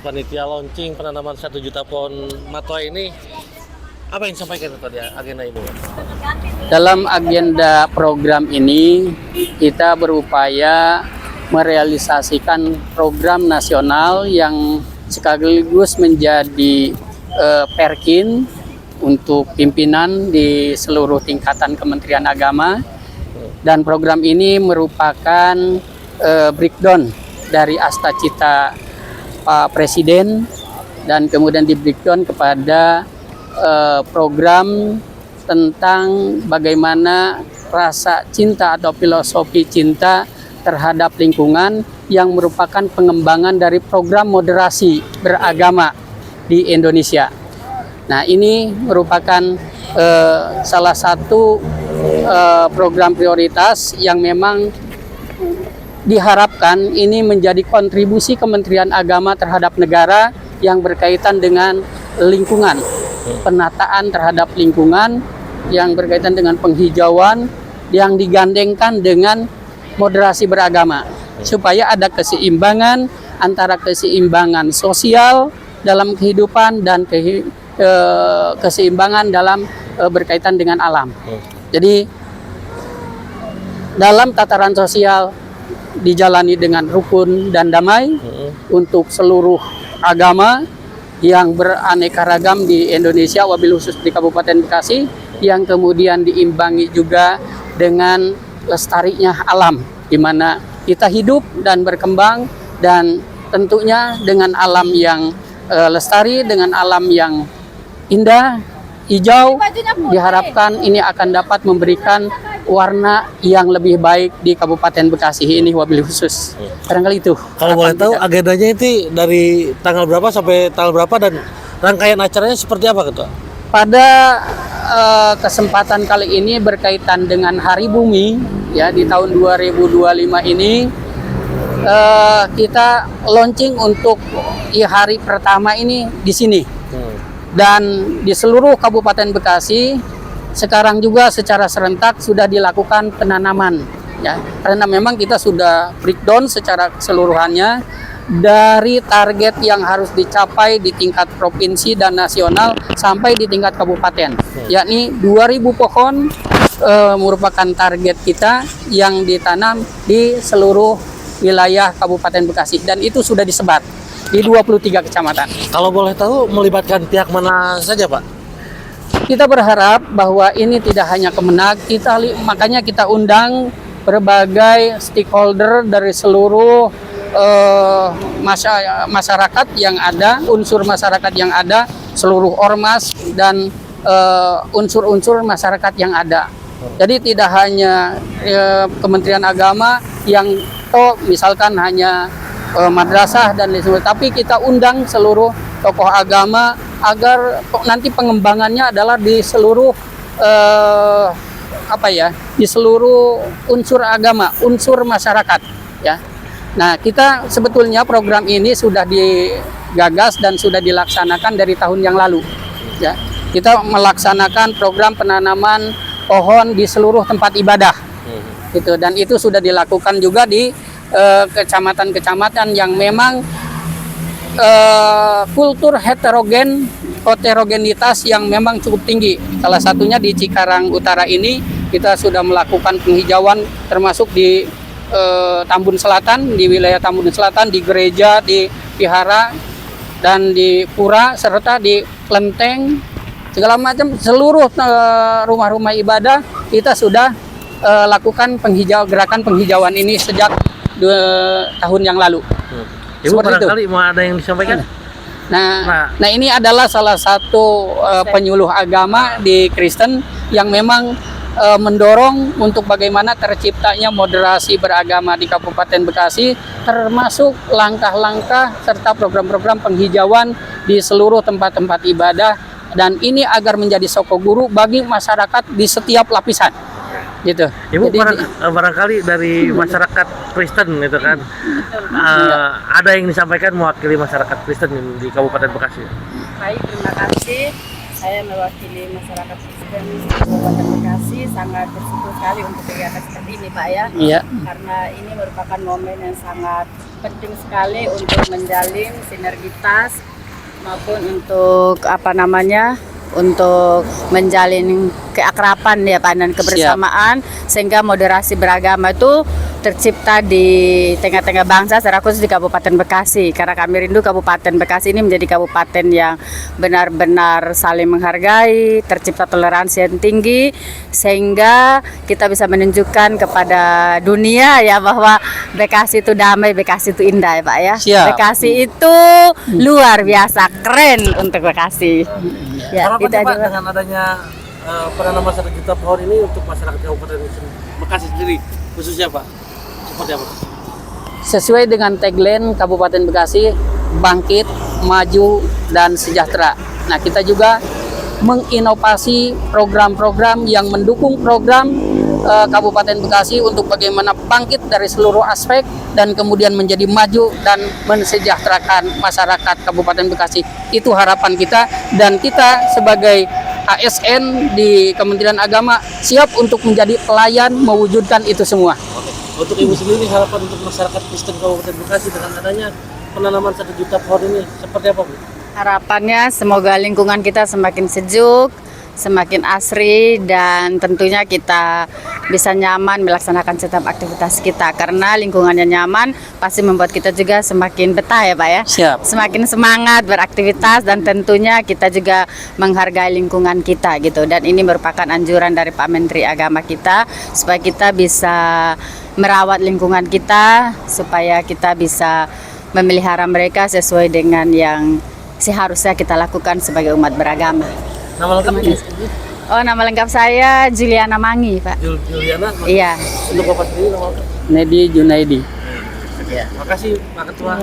panitia launching penanaman 1 juta pohon matwa ini, apa yang disampaikan tadi agenda ini? Dalam agenda program ini, kita berupaya merealisasikan program nasional yang sekaligus menjadi perkin untuk pimpinan di seluruh tingkatan Kementerian Agama. Dan program ini merupakan breakdown dari Astacita Pak Presiden, dan kemudian di breakdown kepada program tentang bagaimana rasa cinta atau filosofi cinta terhadap lingkungan yang merupakan pengembangan dari program moderasi beragama di Indonesia. Nah, ini merupakan salah satu program prioritas yang memang diharapkan ini menjadi kontribusi Kementerian Agama terhadap negara yang berkaitan dengan lingkungan, penataan terhadap lingkungan yang berkaitan dengan penghijauan yang digandengkan dengan moderasi beragama, supaya ada keseimbangan antara keseimbangan sosial dalam kehidupan dan keseimbangan dalam berkaitan dengan alam. Jadi dalam tataran sosial dijalani dengan rukun dan damai untuk seluruh agama yang beraneka ragam di Indonesia, wabil khusus di Kabupaten Bekasi, yang kemudian diimbangi juga dengan lestarinya alam, di mana kita hidup dan berkembang, dan tentunya dengan alam yang lestari, dengan alam yang indah, hijau, diharapkan ini akan dapat memberikan warna yang lebih baik di Kabupaten Bekasi ini wabil khusus. Barangkali itu. Kalau boleh tahu agendanya itu dari tanggal berapa sampai tanggal berapa, dan rangkaian acaranya seperti apa, Ketua? Pada kesempatan kali ini berkaitan dengan Hari Bumi ya di tahun 2025 ini, kita launching untuk di hari pertama ini di sini. Dan di seluruh Kabupaten Bekasi sekarang juga secara serentak sudah dilakukan penanaman ya, karena memang kita sudah breakdown secara keseluruhannya dari target yang harus dicapai di tingkat provinsi dan nasional sampai di tingkat kabupaten, yakni 2.000 pohon merupakan target kita yang ditanam di seluruh wilayah Kabupaten Bekasi, dan itu sudah disebar di 23 kecamatan. Kalau boleh tahu melibatkan pihak mana saja, Pak? Kita berharap bahwa ini tidak hanya Kemenag, makanya kita undang berbagai stakeholder dari seluruh masyarakat yang ada, unsur masyarakat yang ada, seluruh ormas dan unsur-unsur masyarakat yang ada. Jadi tidak hanya Kementerian Agama yang misalkan hanya madrasah dan lain sebagainya, tapi kita undang seluruh tokoh agama agar nanti pengembangannya adalah di seluruh di seluruh unsur agama, unsur masyarakat ya. Nah, kita sebetulnya program ini sudah digagas dan sudah dilaksanakan dari tahun yang lalu ya. Kita melaksanakan program penanaman pohon di seluruh tempat ibadah gitu, dan itu sudah dilakukan juga di kecamatan-kecamatan yang memang kultur heterogenitas yang memang cukup tinggi. Salah satunya di Cikarang Utara ini kita sudah melakukan penghijauan, termasuk di Tambun Selatan, di wilayah Tambun Selatan, di gereja, di vihara, dan di pura, serta di kelenteng, segala macam seluruh rumah-rumah ibadah kita sudah lakukan gerakan penghijauan ini sejak 2 tahun yang lalu. Ibu barangkali mau ada yang disampaikan? Nah, ini adalah salah satu penyuluh agama di Kristen yang memang mendorong untuk bagaimana terciptanya moderasi beragama di Kabupaten Bekasi, termasuk langkah-langkah serta program-program penghijauan di seluruh tempat-tempat ibadah, dan ini agar menjadi sokoguru bagi masyarakat di setiap lapisan. Gitu. Ibu barangkali dari masyarakat Kristen itu kan, ada yang disampaikan mewakili masyarakat Kristen di Kabupaten Bekasi. Baik, terima kasih. Saya mewakili masyarakat Kristen Kabupaten Bekasi sangat bersyukur sekali untuk kegiatan seperti ini, Pak ya. Iya. Karena ini merupakan momen yang sangat penting sekali untuk menjalin sinergitas maupun untuk untuk menjalin keakraban ya Pak dan kebersamaan sehingga moderasi beragama itu tercipta di tengah-tengah bangsa secara khusus di Kabupaten Bekasi karena kami rindu Kabupaten Bekasi ini menjadi kabupaten yang benar-benar saling menghargai, tercipta toleransi yang tinggi sehingga kita bisa menunjukkan kepada dunia ya bahwa Bekasi itu damai, Bekasi itu indah ya Pak ya. Siap. Bekasi itu luar biasa keren untuk Bekasi. Ya, Harapan itu Pak aja. dengan adanya penanaman 1 juta pohon ini untuk masyarakat Kabupaten Bekasi sendiri khususnya Pak, seperti apa? Sesuai dengan tagline Kabupaten Bekasi, bangkit, maju, dan sejahtera. Nah, kita juga menginovasi program-program yang mendukung program Kabupaten Bekasi untuk bagaimana bangkit dari seluruh aspek dan kemudian menjadi maju dan mensejahterakan masyarakat Kabupaten Bekasi. Itu harapan kita dan kita sebagai ASN di Kementerian Agama siap untuk menjadi pelayan mewujudkan itu semua. Untuk Ibu sendiri harapan untuk masyarakat Kristen Kabupaten Bekasi dengan adanya penanaman 1 juta pohon ini seperti apa Bu? Harapannya semoga lingkungan kita semakin sejuk, semakin asri dan tentunya kita bisa nyaman melaksanakan setiap aktivitas kita karena lingkungannya nyaman pasti membuat kita juga semakin betah ya Pak ya. Siap. Semakin semangat beraktivitas dan tentunya kita juga menghargai lingkungan kita gitu dan ini merupakan anjuran dari Pak Menteri Agama kita supaya kita bisa merawat lingkungan kita supaya kita bisa memelihara mereka sesuai dengan yang seharusnya kita lakukan sebagai umat beragama. Nama lengkap ini? Oh, nama lengkap saya Juliana Mangi, Pak. Juliana? Iya. Untuk Bapak sendiri nama lengkap? Nedi Junaidi. Makasih Pak Ketua.